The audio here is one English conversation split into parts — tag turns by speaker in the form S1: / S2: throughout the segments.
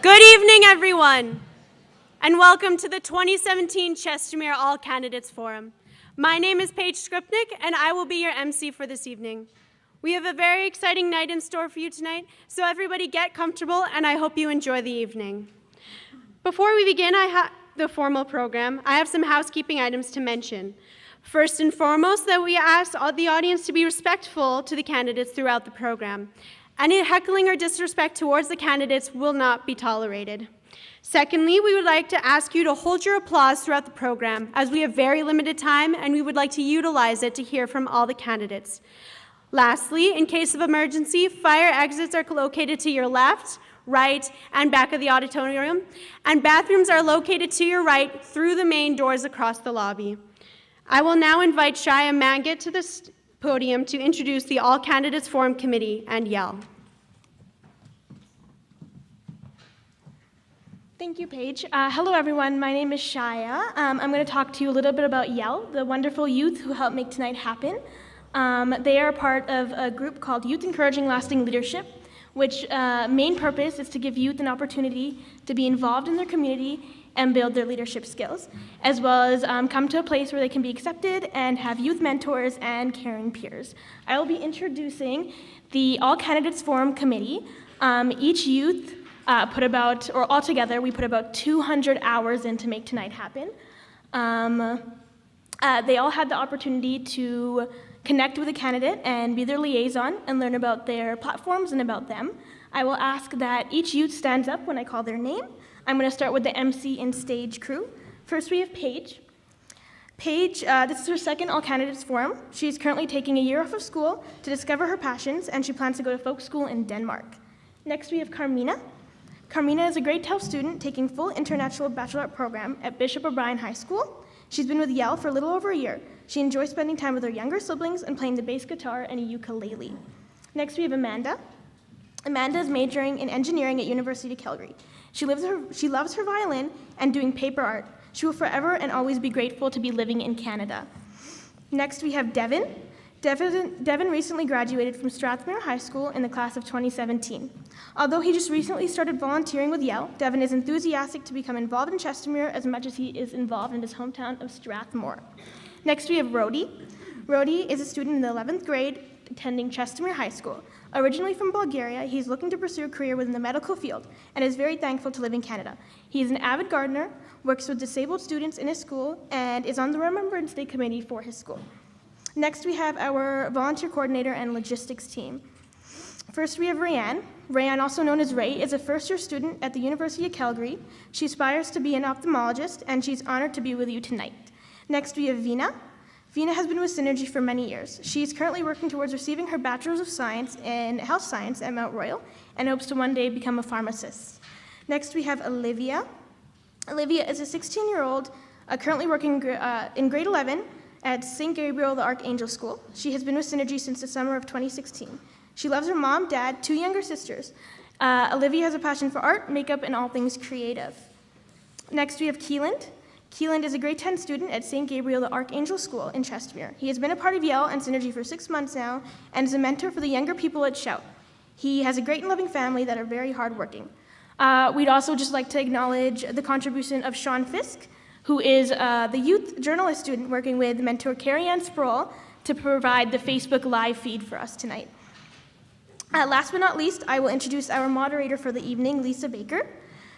S1: Good evening, everyone, and welcome to the 2017 Chestermere All Candidates Forum. My name is Paige Skripnik, and I will be your MC for this evening. We have a very exciting night in store for you tonight, so everybody get comfortable, and I hope you enjoy the evening. Before we begin the formal program, I have some housekeeping items to mention. First and foremost, that we ask the audience to be respectful to the candidates throughout the program. Any heckling or disrespect towards the candidates will not be tolerated. Secondly, we would like to ask you to hold your applause throughout the program, as we have very limited time and we would like to utilize it to hear from all the candidates. Lastly, in case of emergency, fire exits are located to your left, right, and back of the auditorium, and bathrooms are located to your right through the main doors across the lobby. I will now invite Shaya Mangat to the podium to introduce the All Candidates Forum Committee and yell.
S2: Thank you, Paige. Hello, everyone. My name is Shaya. I'm going to talk to you a little bit about YELL, the wonderful youth who helped make tonight happen. They are part of a group called Youth Encouraging Lasting Leadership, which main purpose is to give youth an opportunity to be involved in their community and build their leadership skills, as well as come to a place where they can be accepted and have youth mentors and caring peers. I will be introducing the All Candidates Forum Committee. Each youth altogether, we put about 200 hours in to make tonight happen. They all had the opportunity to connect with a candidate and be their liaison and learn about their platforms and about them. I will ask that each youth stands up when I call their name. I'm going to start with the MC and stage crew. First, we have Paige. Paige, this is her second All Candidates Forum. She's currently taking a year off of school to discover her passions, and she plans to go to folk school in Denmark. Next, we have Carmina. Carmina is a grade 12 student taking full international bachelor program at Bishop O'Brien High School. She's been with YELL for a little over a year. She enjoys spending time with her younger siblings and playing the bass guitar and a ukulele. Next, we have Amanda. Amanda is majoring in engineering at University of Calgary. She loves her violin and doing paper art. She will forever and always be grateful to be living in Canada. Next, we have Devin. Devin recently graduated from Strathmere High School in the class of 2017. Although he just recently started volunteering with YELL, Devin is enthusiastic to become involved in Chestermere as much as he is involved in his hometown of Strathmore. Next, we have Rodi. Rodi is a student in the 11th grade attending Chestermere High School. Originally from Bulgaria, he's looking to pursue a career within the medical field and is very thankful to live in Canada. He is an avid gardener, works with disabled students in his school, and is on the Remembrance Day committee for his school. Next, we have our volunteer coordinator and logistics team. First, we have Rayanne. Rayanne, also known as Ray, is a first-year student at the University of Calgary. She aspires to be an ophthalmologist, and she's honored to be with you tonight. Next, we have Veena. Veena has been with Synergy for many years. She is currently working towards receiving her Bachelor's of Science in Health Science at Mount Royal and hopes to one day become a pharmacist. Next, we have Olivia. Olivia is a 16-year-old currently working in grade 11 at St. Gabriel the Archangel School. She has been with Synergy since the summer of 2016. She loves her mom, dad, 2 younger sisters. Olivia has a passion for art, makeup, and all things creative. Next, we have Keeland. Keeland is a grade 10 student at St. Gabriel the Archangel School in Chestermere. He has been a part of YELL and Synergy for 6 months now and is a mentor for the younger people at Shout. He has a great and loving family that are very hardworking. We'd also just like to acknowledge the contribution of Sean Fisk, who is the youth journalist student working with mentor Carrie-Ann Sproul to provide the Facebook Live feed for us tonight. Last but not least, I will introduce our moderator for the evening, Lisa Baker.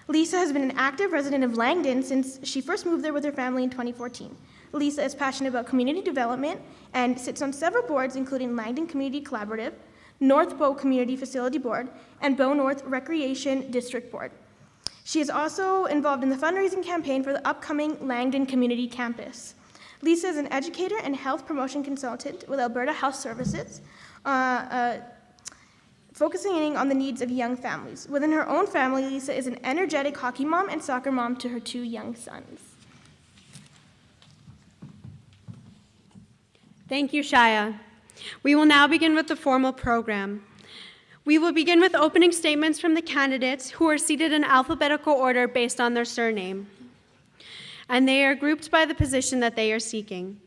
S2: Lisa has been an active resident of Langdon since she first moved there with her family in 2014. Lisa is passionate about community development and sits on several boards, including Langdon Community Collaborative, North Bow Community Facility Board, and Bow North Recreation District Board. She is also involved in the fundraising campaign for the upcoming Langdon Community Campus. Lisa is an educator and health promotion consultant with Alberta Health Services, focusing on the needs of young families. Within her own family, Lisa is an energetic hockey mom and soccer mom to her 2 young sons.
S1: Thank you, Shaya. We will now begin with the formal program. We will begin with opening statements from the candidates who are seated in alphabetical order based on their surname. And they are grouped by the position that they are seeking.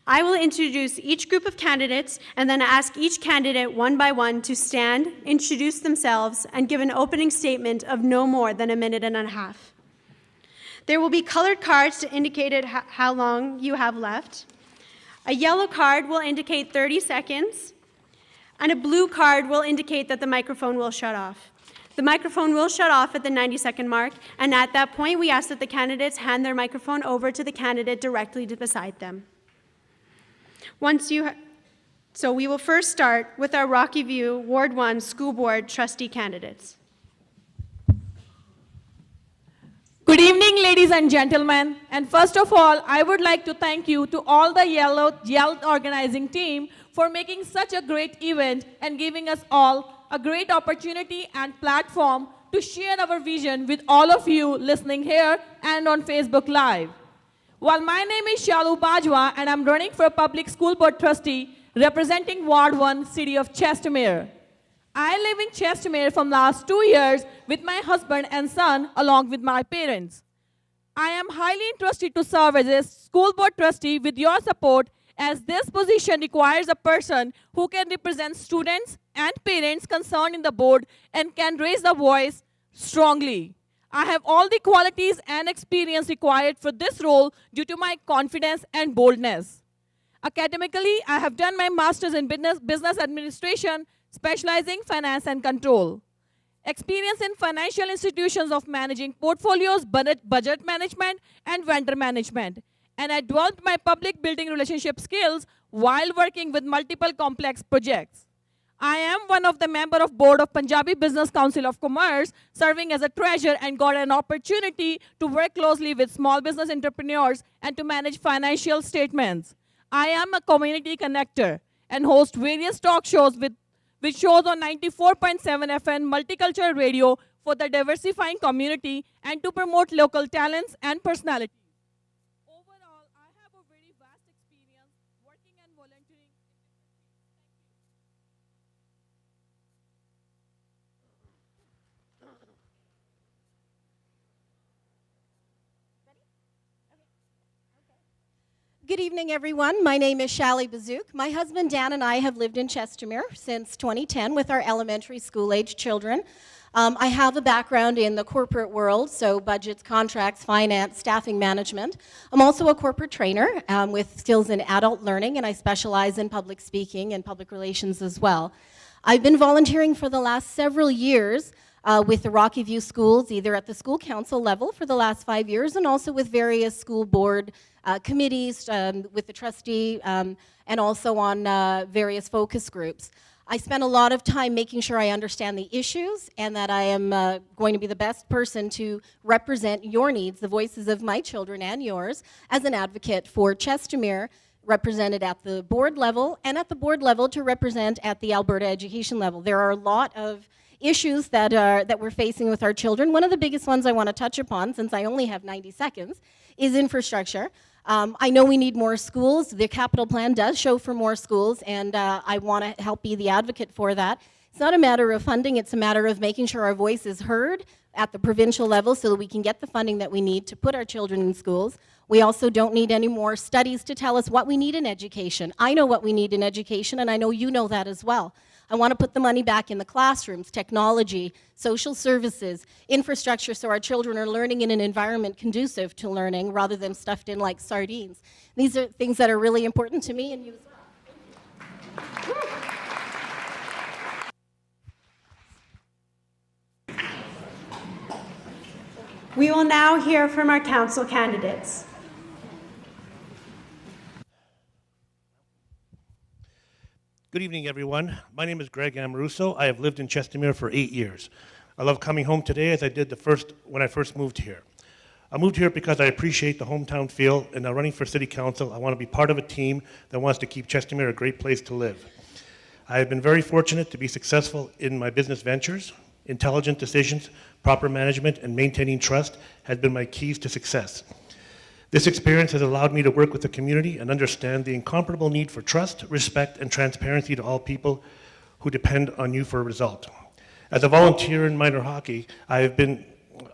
S1: I will introduce each group of candidates and then ask each candidate one by one to stand, introduce themselves, and give an opening statement of no more than a minute and a half. There will be colored cards to indicate how long you have left. A yellow card will indicate 30 seconds, and a blue card will indicate that the microphone will shut off. The microphone will shut off at the 90-second mark, and at that point, we ask that the candidates hand their microphone over to the candidate directly beside them. So we will first start with our Rocky View Ward 1 School Board Trustee candidates.
S3: Good evening, ladies and gentlemen. And first of all, I would like to thank you to all the Yell organizing team for making such a great event and giving us all a great opportunity and platform to share our vision with all of you listening here and on Facebook Live. Well, my name is Shallu Bajwa, and I'm running for Public School Board Trustee representing Ward 1, City of Chestermere. I live in Chestermere from last 2 years with my husband and son along with my parents. I am highly interested to serve as a school board trustee with your support, as this position requires a person who can represent students and parents concerned in the board and can raise the voice strongly. I have all the qualities and experience required for this role due to my confidence and boldness. Academically, I have done my master's in business administration, specializing finance and control. Experience in financial institutions of managing portfolios, budget management, and vendor management. And I developed my public building relationship skills while working with multiple complex projects. I am one of the members of board of Punjabi Business Council of Commerce, serving as a treasurer, and got an opportunity to work closely with small business entrepreneurs and to manage financial statements. I am a community connector and host various talk shows with shows on 94.7 FM multicultural radio for the diversifying community and to promote local talents and personalities. Overall, I have a very vast experience working and volunteering.
S4: Good evening, everyone. My name is Shali Baziuk. My husband, Dan, and I have lived in Chestermere since 2010 with our elementary school-age children. I have a background in the corporate world, so budgets, contracts, finance, staffing management. I'm also a corporate trainer with skills in adult learning, and I specialize in public speaking and public relations as well. I've been volunteering for the last several years with the Rocky View schools, either at the school council level for the last 5 years, and also with various school board committees, with the trustee, and also on various focus groups. I spend a lot of time making sure I understand the issues and that I am going to be the best person to represent your needs, the voices of my children and yours, as an advocate for Chestermere, represented at the board level, and at the board level to represent at the Alberta education level. There are a lot of issues that we're facing with our children. One of the biggest ones I want to touch upon, since I only have 90 seconds, is infrastructure. I know we need more schools. The capital plan does show for more schools, and I want to help be the advocate for that. It's not a matter of funding, it's a matter of making sure our voice is heard at the provincial level so that we can get the funding that we need to put our children in schools. We also don't need any more studies to tell us what we need in education. I know what we need in education, and I know you know that as well. I want to put the money back in the classrooms, technology, social services, infrastructure, so our children are learning in an environment conducive to learning rather than stuffed in like sardines. These are things that are really important to me and you as well.
S1: We will now hear from our council candidates.
S5: Good evening, everyone. My name is Greg Amoruso. I have lived in Chestermere for 8 years. I love coming home today as I did when I first moved here. I moved here because I appreciate the hometown feel, and now running for city council, I want to be part of a team that wants to keep Chestermere a great place to live. I have been very fortunate to be successful in my business ventures. Intelligent decisions, proper management, and maintaining trust has been my keys to success. This experience has allowed me to work with the community and understand the incomparable need for trust, respect, and transparency to all people who depend on you for a result. As a volunteer in minor hockey, I have been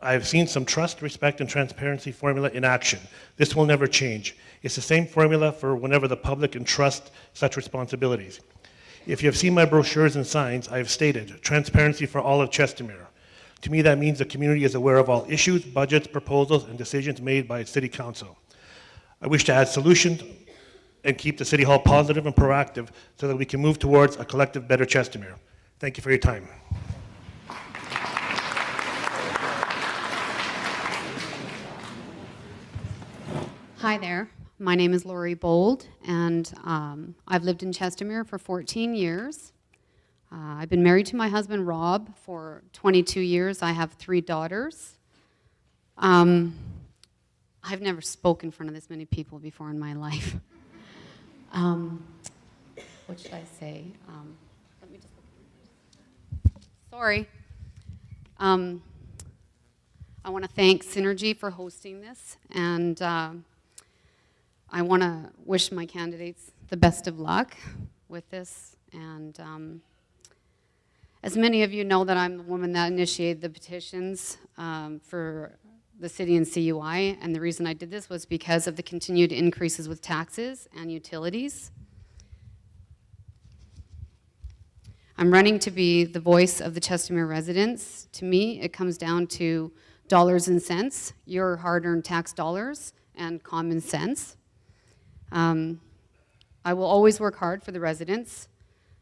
S5: I've seen some trust, respect, and transparency formula in action. This will never change. It's the same formula for whenever the public entrust such responsibilities. If you have seen my brochures and signs, I have stated transparency for all of Chestermere. To me, that means the community is aware of all issues, budgets, proposals, and decisions made by City Council. I wish to add solutions and keep the City Hall positive and proactive so that we can move towards a collective better Chestermere. Thank you for your time.
S6: Hi there. My name is Laurie Bold, and I've lived in Chestermere for 14 years. I've been married to my husband, Rob, for 22 years. I have 3 daughters. I've never spoken in front of this many people before in my life. What should I say? Let me just. Sorry. I want to thank Synergy for hosting this, and I want to wish my candidates the best of luck with this. And as many of you know, that I'm the woman that initiated the petitions for the city and CUI, and the reason I did this was because of the continued increases with taxes and utilities. I'm running to be the voice of the Chestermere residents. To me, it comes down to dollars and cents, your hard-earned tax dollars, and common sense. I will always work hard for the residents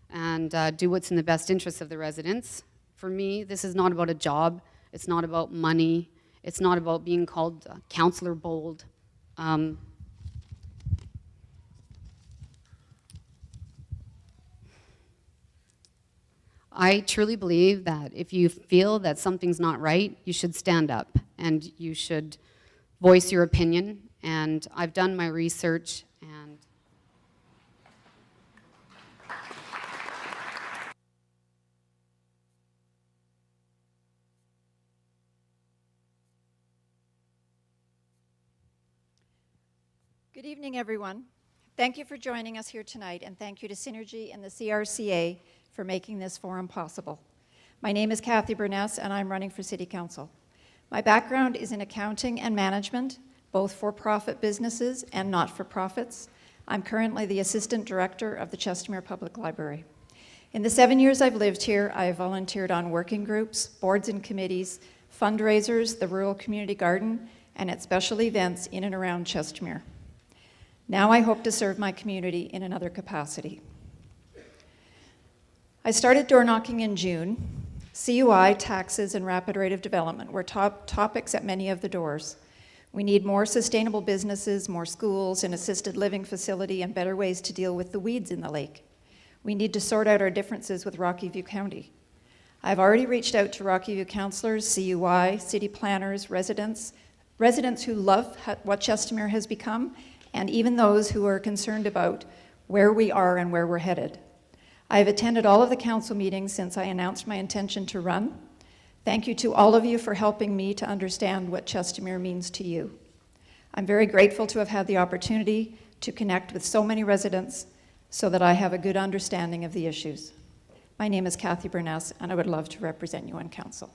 S6: and do what's in the best interest of the residents. For me, this is not about a job. It's not about money. It's not about being called Councillor Bold. I truly believe that if you feel that something's not right, you should stand up and you should voice your opinion. And I've done my research, and
S7: Good evening, everyone. Thank you for joining us here tonight, and thank you to Synergy and the CRCA for making this forum possible. My name is Cathy Burness, and I'm running for City Council. My background is in accounting and management, both for-profit businesses and not-for-profits. I'm currently the Assistant Director of the Chestermere Public Library. In the 7 years I've lived here, I have volunteered on working groups, boards and committees, fundraisers, the Rural Community Garden, and at special events in and around Chestermere. Now I hope to serve my community in another capacity. I started door knocking in June. CUI, taxes, and rapid rate of development were top topics at many of the doors. We need more sustainable businesses, more schools, an assisted living facility, and better ways to deal with the weeds in the lake. We need to sort out our differences with Rocky View County. I've already reached out to Rocky View councillors, CUI, city planners, residents who love what Chestermere has become, and even those who are concerned about where we are and where we're headed. I have attended all of the council meetings since I announced my intention to run. Thank you to all of you for helping me to understand what Chestermere means to you. I'm very grateful to have had the opportunity to connect with so many residents so that I have a good understanding of the issues. My name is Cathy Burness, and I would love to represent you on council.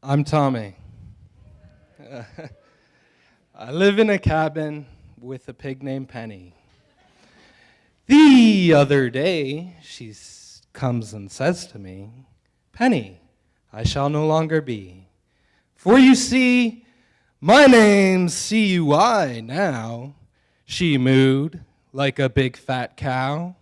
S8: I'm Tommy. I live in a cabin with a pig named Penny. The other day, she comes and says to me, "Penny, I shall no longer be. For you see, my name's CUI now." She mooed like a big fat cow.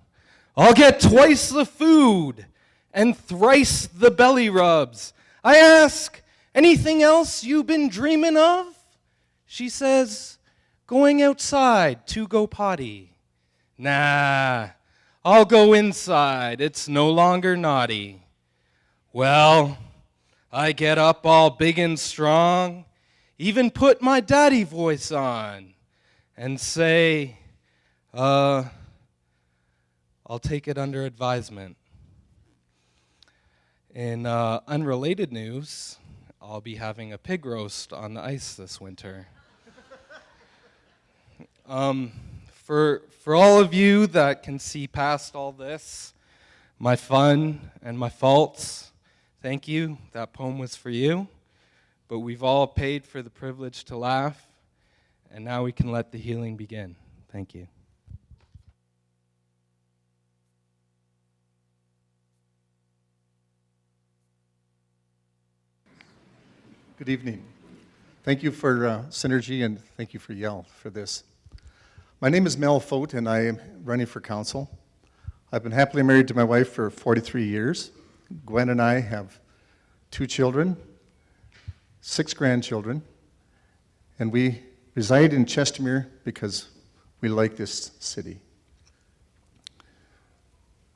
S8: "I'll get twice the food and thrice the belly rubs." I ask, "Anything else you've been dreaming of?" She says, "Going outside to go potty." "Nah, I'll go inside. It's no longer naughty." Well, I get up all big and strong, even put my daddy voice on, and say, I'll take it under advisement. In unrelated news, I'll be having a pig roast on the ice this winter. For all of you that can see past all this, my fun and my faults, thank you. That poem was for you. But we've all paid for the privilege to laugh, and now we can let the healing begin. Thank you.
S9: Good evening. Thank you for Synergy, and thank you for Yell for this. My name is Mel Foat, and I am running for council. I've been happily married to my wife for 43 years. Gwen and I have 2 children, 6 grandchildren, and we reside in Chestermere because we like this city.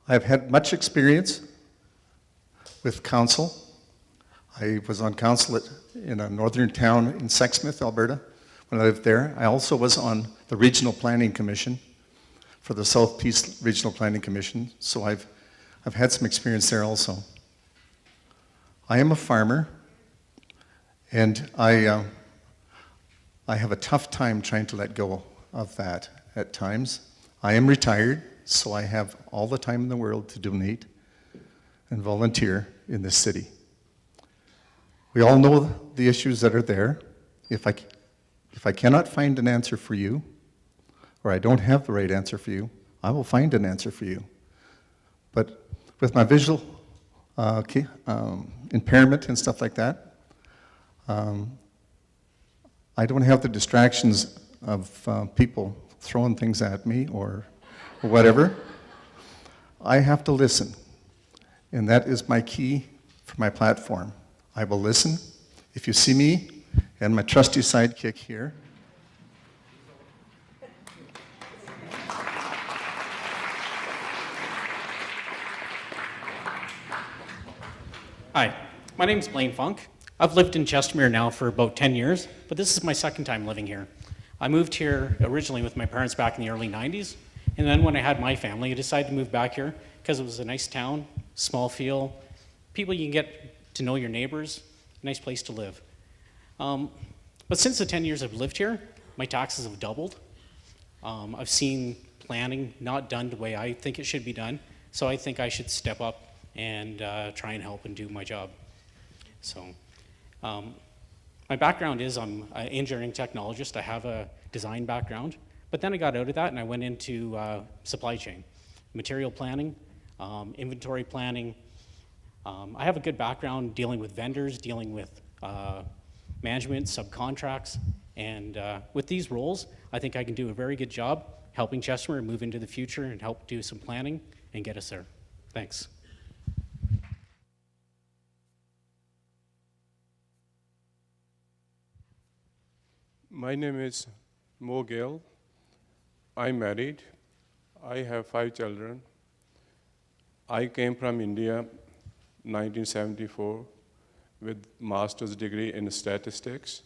S9: I've had much experience with council. I was on council in a northern town in Sexsmith, Alberta, when I lived there. I also was on the Regional Planning Commission for the Southeast Regional Planning Commission, so I've had some experience there also. I am a farmer, and I have a tough time trying to let go of that at times. I am retired, so I have all the time in the world to donate and volunteer in this city. We all know the issues that are there. If I cannot find an answer for you, or I don't have the right answer for you, I will find an answer for you. But with my visual impairment and stuff like that, I don't have the distractions of people throwing things at me or whatever. I have to listen, and that is my key for my platform. I will listen. If you see me and my trusty sidekick here,
S10: Hi, my name is Blaine Funk. I've lived in Chestermere now for about 10 years, but this is my second time living here. I moved here originally with my parents back in the early 90s, and then when I had my family, I decided to move back here because it was a nice town, small feel, people you can get to know your neighbors, nice place to live. But since the 10 years I've lived here, my taxes have doubled. I've seen planning not done the way I think it should be done, so I think I should step up and try and help and do my job. So, my background is I'm an engineering technologist. I have a design background, but then I got out of that and I went into supply chain, material planning, inventory planning. I have a good background dealing with vendors, dealing with management, subcontracts, and with these roles, I think I can do a very good job helping Chestermere move into the future and help do some planning and get us there. Thanks.
S11: My name is Gail. I'm married. I have 5 children. I came from India 1974 with master's degree in statistics.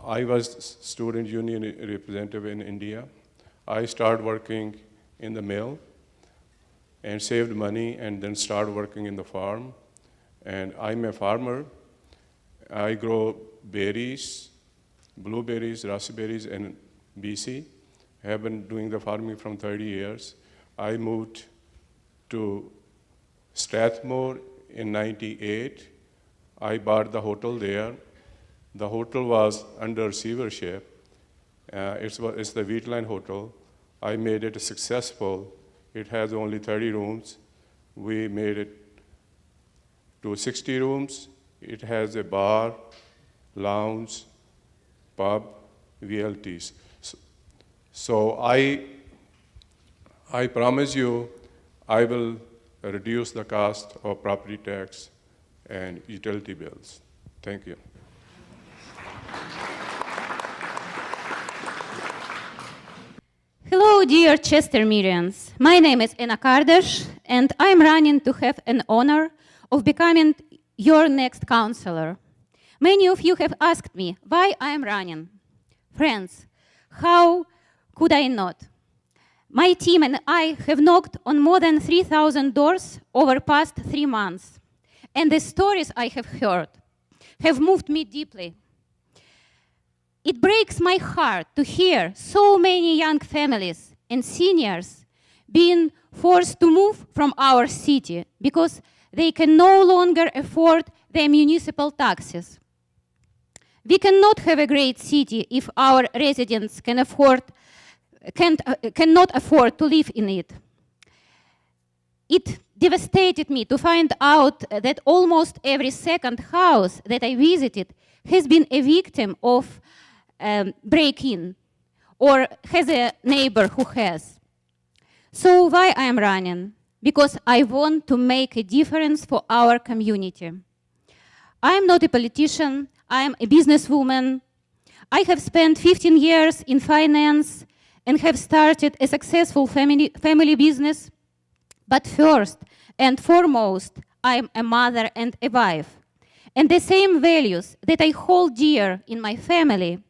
S11: I was student union representative in India. I started working in the mill and saved money and then started working in the farm. And I'm a farmer. I grow berries, blueberries, raspberries in BC. I have been doing the farming from 30 years. I moved to Strathmore in '98. I bought the hotel there. The hotel was under receivership. It's the Wheatland Hotel. I made it successful. It has only 30 rooms. We made it to 60 rooms. It has a bar, lounge, pub, VLTs. So I promise you, I will reduce the cost of property tax and utility bills. Thank you.
S12: Hello, dear Chestermerians. My name is Anna Kardash, and I'm running to have an honor of becoming your next counselor. Many of you have asked me why I'm running. Friends, how could I not? My team and I have knocked on more than 3,000 doors over past 3 months, and the stories I have heard have moved me deeply. It breaks my heart to hear so many young families and seniors being forced to move from our city because they can no longer afford their municipal taxes. We cannot have a great city if our residents cannot afford to live in it. It devastated me to find out that almost every second house that I visited has been a victim of break-in or has a neighbor who has. So why I am running? Because I want to make a difference for our community. I am not a politician, I am a businesswoman. I have spent 15 years in finance and have started a successful family business. But first and foremost, I am a mother and a wife. And the same values that I hold dear in my family,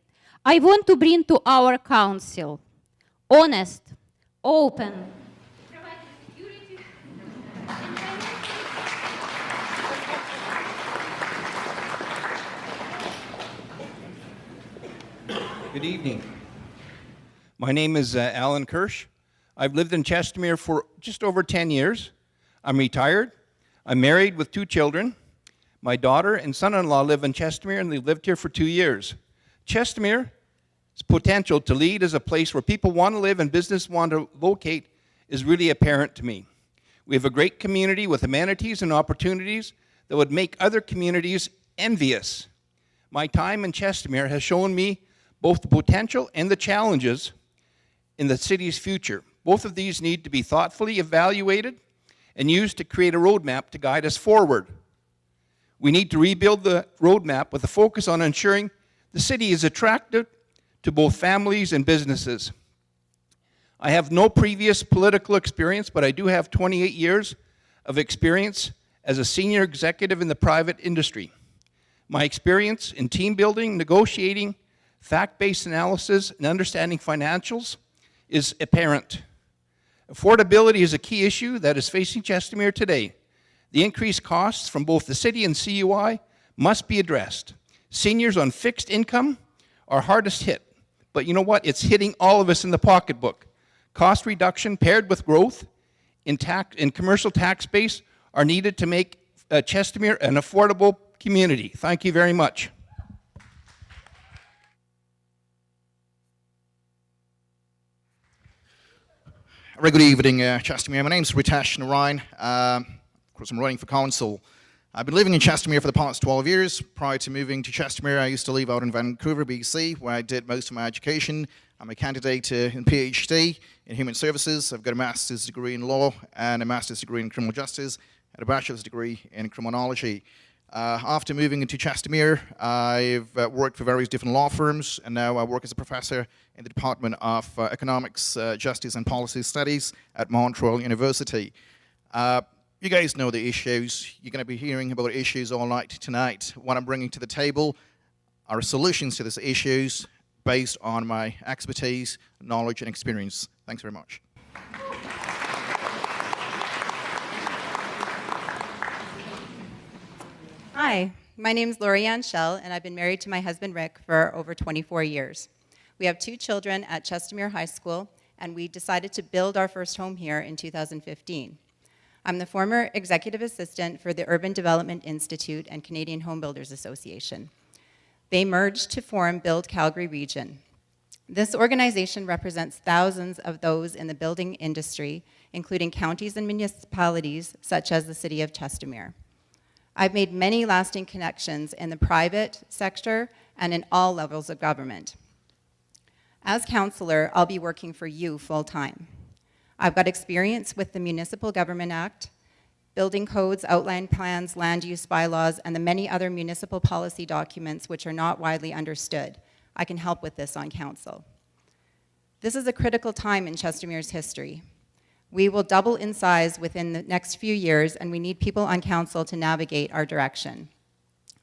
S12: I want to bring to our council. Honest, open,
S13: Good evening. My name is Allan Kersch. I've lived in Chestermere for just over 10 years. I'm retired. I'm married with 2 children. My daughter and son-in-law live in Chestermere, and they've lived here for 2 years. Chestermere's potential to lead as a place where people want to live and business want to locate is really apparent to me. We have a great community with amenities and opportunities that would make other communities envious. My time in Chestermere has shown me both the potential and the challenges in the city's future. Both of these need to be thoughtfully evaluated and used to create a roadmap to guide us forward. We need to rebuild the roadmap with a focus on ensuring the city is attractive to both families and businesses. I have no previous political experience, but I do have 28 years of experience as a senior executive in the private industry. My experience in team building, negotiating, fact-based analysis, and understanding financials is apparent. Affordability is a key issue that is facing Chestermere today. The increased costs from both the city and CUI must be addressed. Seniors on fixed income are hardest hit, but you know what? It's hitting all of us in the pocketbook. Cost reduction paired with growth in commercial tax base are needed to make Chestermere an affordable community. Thank you very much.
S14: Very good evening, Chestermere. My name is Ritesh Narayan. Of course, I'm running for council. I've been living in Chestermere for the past 12 years. Prior to moving to Chestermere, I used to live out in Vancouver, BC, where I did most of my education. I'm a candidate in PhD in Human Services. I've got a master's degree in law and a master's degree in criminal justice and a bachelor's degree in criminology. After moving into Chestermere, I've worked for various different law firms, and now I work as a professor in the Department of Economics, Justice and Policy Studies at Montreal University. You guys know the issues. You're going to be hearing about issues all night tonight. What I'm bringing to the table are solutions to these issues based on my expertise, knowledge, and experience. Thanks very much.
S15: Hi, my name is Laurianne Schell, and I've been married to my husband Rick for over 24 years. We have 2 children at Chestermere High School, and we decided to build our first home here in 2015. I'm the former executive assistant for the Urban Development Institute and Canadian Home Builders Association. They merged to form Build Calgary Region. This organization represents thousands of those in the building industry, including counties and municipalities such as the city of Chestermere. I've made many lasting connections in the private sector and in all levels of government. As councillor, I'll be working for you full-time. I've got experience with the Municipal Government Act, building codes, outline plans, land use bylaws, and the many other municipal policy documents which are not widely understood. I can help with this on council. This is a critical time in Chestermere's history. We will double in size within the next few years, and we need people on council to navigate our direction.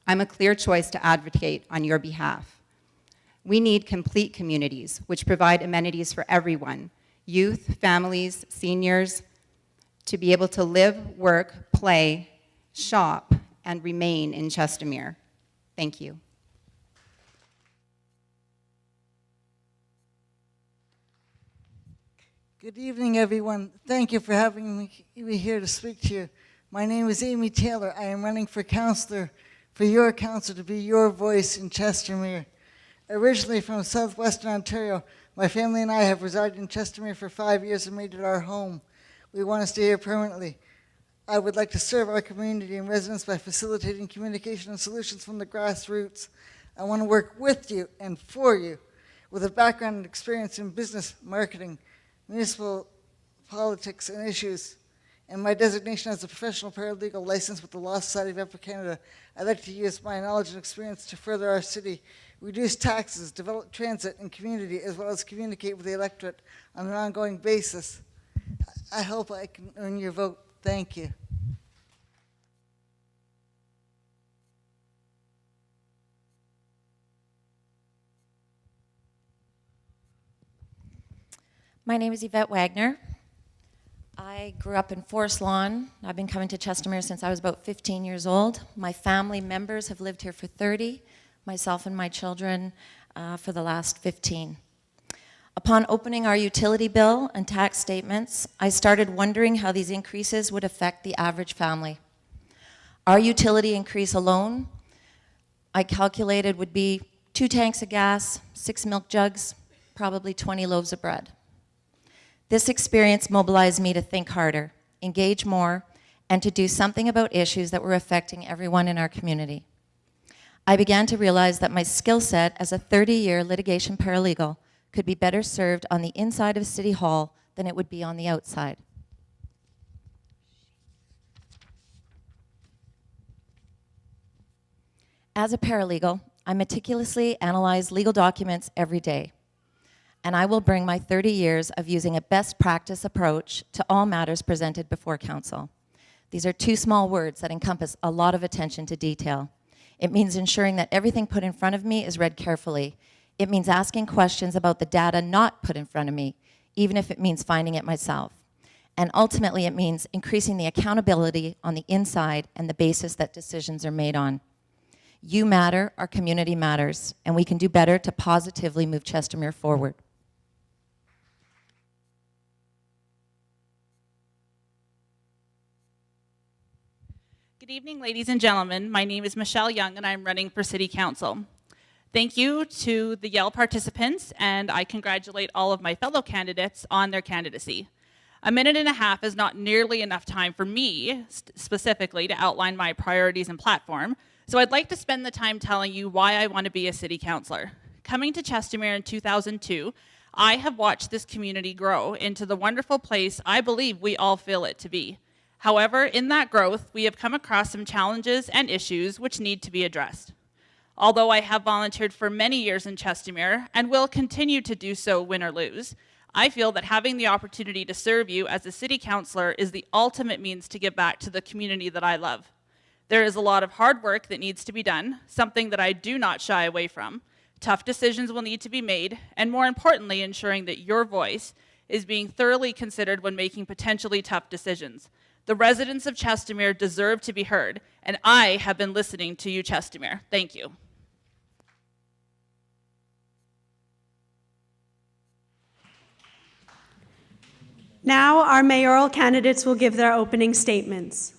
S15: I'm a clear choice to advocate on your behalf. We need complete communities, which provide amenities for everyone, youth, families, seniors, to be able to live, work, play, shop, and remain in Chestermere. Thank you.
S16: Good evening, everyone. Thank you for having me here to speak to you. My name is Amy Taylor. I am running for councillor, for your council, to be your voice in Chestermere. Originally from southwestern Ontario, my family and I have resided in Chestermere for 5 years and made it our home. We want to stay here permanently. I would like to serve our community and residents by facilitating communication and solutions from the grassroots. I want to work with you and for you. With a background and experience in business, marketing, municipal politics and issues, and my designation as a professional paralegal licensed with the Law Society of Upper Canada, I'd like to use my knowledge and experience to further our city, reduce taxes, develop transit and community, as well as communicate with the electorate on an ongoing basis. I hope I can earn your vote. Thank you.
S17: My name is Yvette Wagner. I grew up in Forest Lawn. I've been coming to Chestermere since I was about 15 years old. My family members have lived here for 30, myself and my children for the last 15. Upon opening our utility bill and tax statements, I started wondering how these increases would affect the average family. Our utility increase alone, I calculated, would be 2 tanks of gas, 6 milk jugs, probably 20 loaves of bread. This experience mobilized me to think harder, engage more, and to do something about issues that were affecting everyone in our community. I began to realize that my skill set as a 30-year litigation paralegal could be better served on the inside of City Hall than it would be on the outside. As a paralegal, I meticulously analyze legal documents every day, and I will bring my 30 years of using a best practice approach to all matters presented before council. These are 2 small words that encompass a lot of attention to detail. It means ensuring that everything put in front of me is read carefully. It means asking questions about the data not put in front of me, even if it means finding it myself. And ultimately, it means increasing the accountability on the inside and the basis that decisions are made on. You matter, our community matters, and we can do better to positively move Chestermere forward.
S18: Good evening, ladies and gentlemen. My name is Michelle Young, and I'm running for City Council. Thank you to the Yale participants, and I congratulate all of my fellow candidates on their candidacy. A minute and a half is not nearly enough time for me, specifically, to outline my priorities and platform, so I'd like to spend the time telling you why I want to be a city councilor. Coming to Chestermere in 2002, I have watched this community grow into the wonderful place I believe we all feel it to be. However, in that growth, we have come across some challenges and issues which need to be addressed. Although I have volunteered for many years in Chestermere and will continue to do so win or lose, I feel that having the opportunity to serve you as a city councilor is the ultimate means to give back to the community that I love. There is a lot of hard work that needs to be done, something that I do not shy away from. Tough decisions will need to be made, and more importantly, ensuring that your voice is being thoroughly considered when making potentially tough decisions. The residents of Chestermere deserve to be heard, and I have been listening to you, Chestermere. Thank you.
S1: Now, our mayoral candidates will give their opening statements.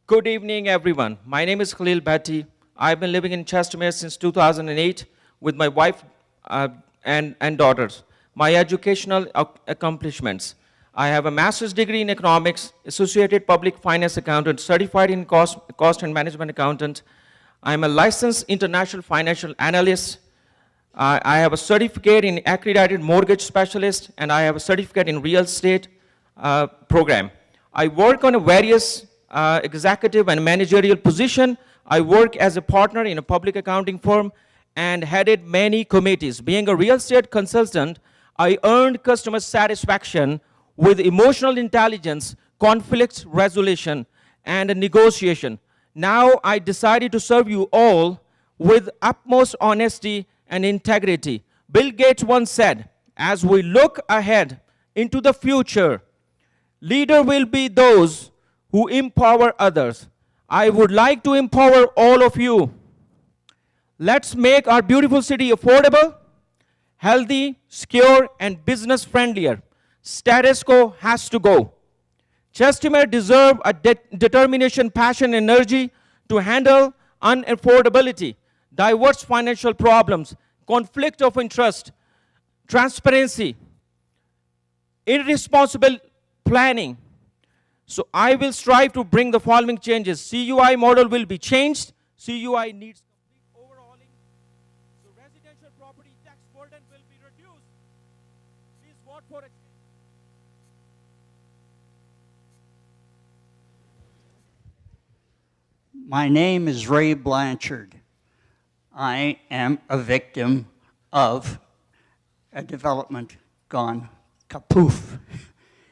S19: Good evening, everyone. My name is Khaleel Bhatti. I've been living in Chestermere since 2008 with my wife and daughters. My educational accomplishments: I have a master's degree in economics, associated public finance accountant, certified in cost and management accountant. I'm a licensed international financial analyst. I have a certificate in accredited mortgage specialist, and I have a certificate in real estate program. I work on a various executive and managerial position. I work as a partner in a public accounting firm and headed many committees. Being a real estate consultant, I earned customer satisfaction with emotional intelligence, conflict resolution, and negotiation. Now I decided to serve you all with utmost honesty and integrity. Bill Gates once said, as we look ahead into the future, leaders will be those who empower others. I would like to empower all of you. Let's make our beautiful city affordable, healthy, secure, and business friendlier. Status quo has to go. Chestermere deserves a determination, passion, and energy to handle unaffordability, diverse financial problems, conflict of interest, transparency, irresponsible planning. So I will strive to bring the following changes. CUI model will be changed. CUI needs complete overhauling. So residential property tax burden will be reduced. Please vote for it.
S20: My name is Ray Blanchard. I am a victim of a development gone kapoof.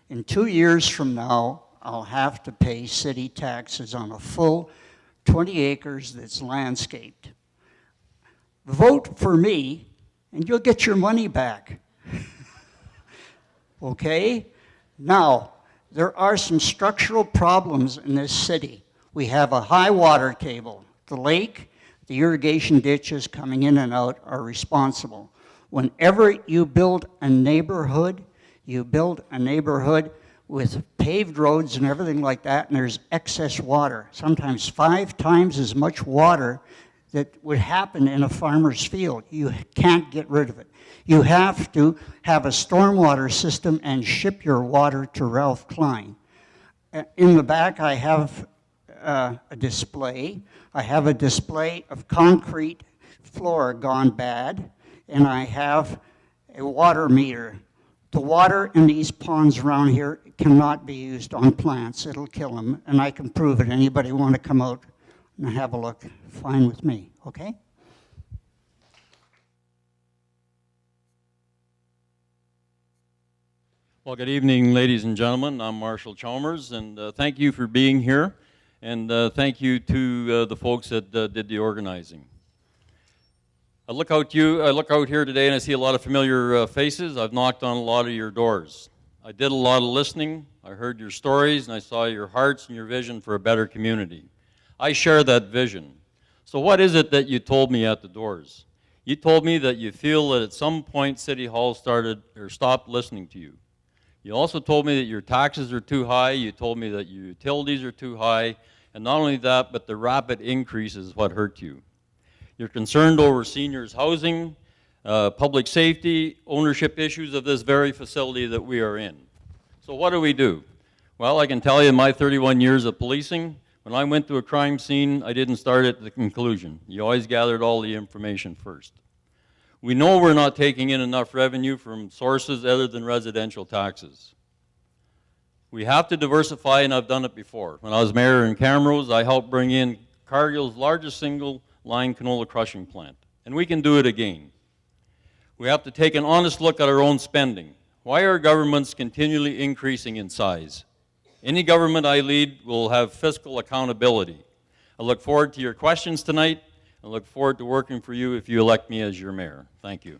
S20: In 2 years from now, I'll have to pay city taxes on a full 20 acres that's landscaped. Vote for me and you'll get your money back. Okay? Now, there are some structural problems in this city. We have a high water table. The lake, the irrigation ditches coming in and out are responsible. Whenever you build a neighborhood with paved roads and everything like that, and there's excess water, sometimes 5 times as much water that would happen in a farmer's field. You can't get rid of it. You have to have a stormwater system and ship your water to Ralph Klein. In the back, I have a display. I have a display of concrete floor gone bad, and I have a water meter. The water in these ponds around here cannot be used on plants. It'll kill them, and I can prove it. Anybody want to come out and have a look? Fine with me, okay?
S21: Well, good evening, ladies and gentlemen. I'm Marshall Chalmers, and thank you for being here, and thank you to the folks that did the organizing. I look out here today and I see a lot of familiar faces. I've knocked on a lot of your doors. I did a lot of listening. I heard your stories and I saw your hearts and your vision for a better community. I share that vision. So what is it that you told me at the doors? You told me that you feel that at some point City Hall stopped listening to you. You also told me that your taxes are too high. You told me that your utilities are too high. And not only that, but the rapid increase is what hurt you. You're concerned over seniors' housing, public safety, ownership issues of this very facility that we are in. So what do we do? Well, I can tell you in my 31 years of policing, when I went to a crime scene, I didn't start at the conclusion. You always gathered all the information first. We know we're not taking in enough revenue from sources other than residential taxes. We have to diversify, and I've done it before. When I was mayor in Camrose, I helped bring in Cargill's largest single line canola crushing plant, and we can do it again. We have to take an honest look at our own spending. Why are governments continually increasing in size? Any government I lead will have fiscal accountability. I look forward to your questions tonight. I look forward to working for you if you elect me as your mayor. Thank you.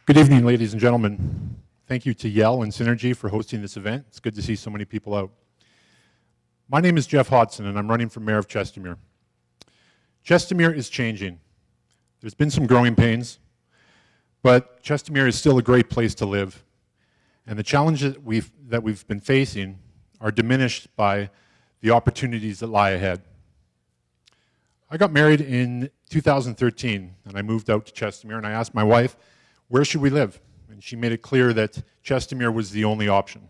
S22: Good evening, ladies and gentlemen. Thank you to Yell and Synergy for hosting this event. It's good to see so many people out. My name is Jeff Hudgson, and I'm running for mayor of Chestermere. Chestermere is changing. There's been some growing pains, but Chestermere is still a great place to live. And the challenges that we've been facing are diminished by the opportunities that lie ahead. I got married in 2013, and I moved out to Chestermere, and I asked my wife, where should we live? And she made it clear that Chestermere was the only option.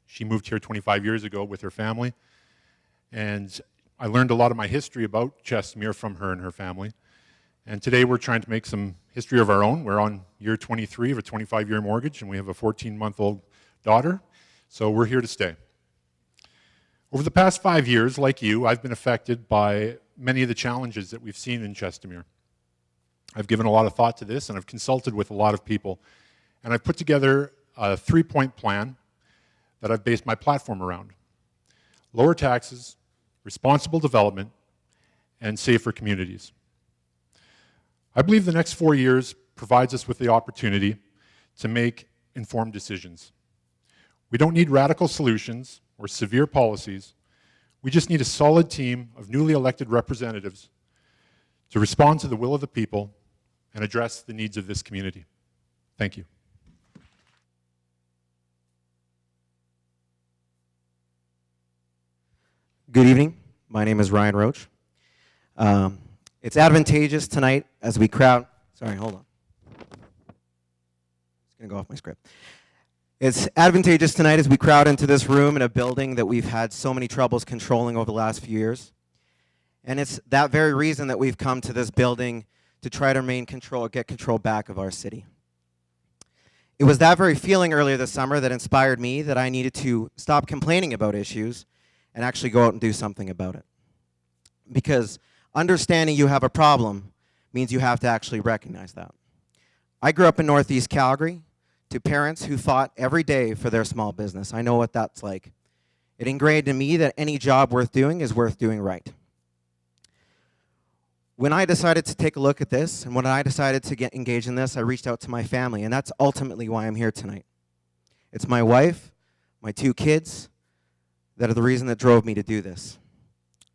S22: She moved here 25 years ago with her family, and I learned a lot of my history about Chestermere from her and her family. And today we're trying to make some history of our own. We're on year 23 of a 25-year mortgage, and we have a 14-month-old daughter, so we're here to stay. Over the past 5 years, like you, I've been affected by many of the challenges that we've seen in Chestermere. I've given a lot of thought to this, and I've consulted with a lot of people, and I've put together a 3-point plan that I've based my platform around: lower taxes, responsible development, and safer communities. I believe the next 4 years provides us with the opportunity to make informed decisions. We don't need radical solutions or severe policies. We just need a solid team of newly elected representatives to respond to the will of the people and address the needs of this community. Thank you.
S2: Good evening. My name is Ryan Roch. It's advantageous tonight as we crowd. Sorry, hold on. It's going to go off my script. It's advantageous tonight as we crowd into this room in a building that we've had so many troubles controlling over the last few years. And it's that very reason that we've come to this building to try to get control back of our city. It was that very feeling earlier this summer that inspired me that I needed to stop complaining about issues and actually go out and do something about it. Because understanding you have a problem means you have to actually recognize that. I grew up in Northeast Calgary to parents who fought every day for their small business. I know what that's like. It ingrained in me that any job worth doing is worth doing right. When I decided to take a look at this, and when I decided to get engaged in this, I reached out to my family, and that's ultimately why I'm here tonight. It's my wife, my 2 kids, that are the reason that drove me to do this.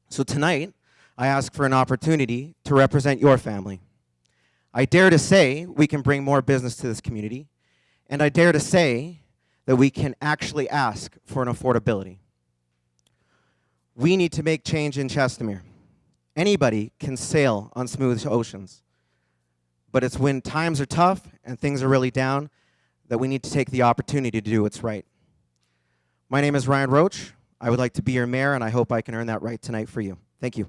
S2: So tonight, I ask for an opportunity to represent your family. I dare to say we can bring more business to this community, and I dare to say that we can actually ask for an affordability. We need to make change in Chestermere. Anybody can sail on smooth oceans, but it's when times are tough and things are really down that we need to take the opportunity to do what's right. My name is Ryan Roch. I would like to be your mayor, and I hope I can earn that right tonight for you. Thank you.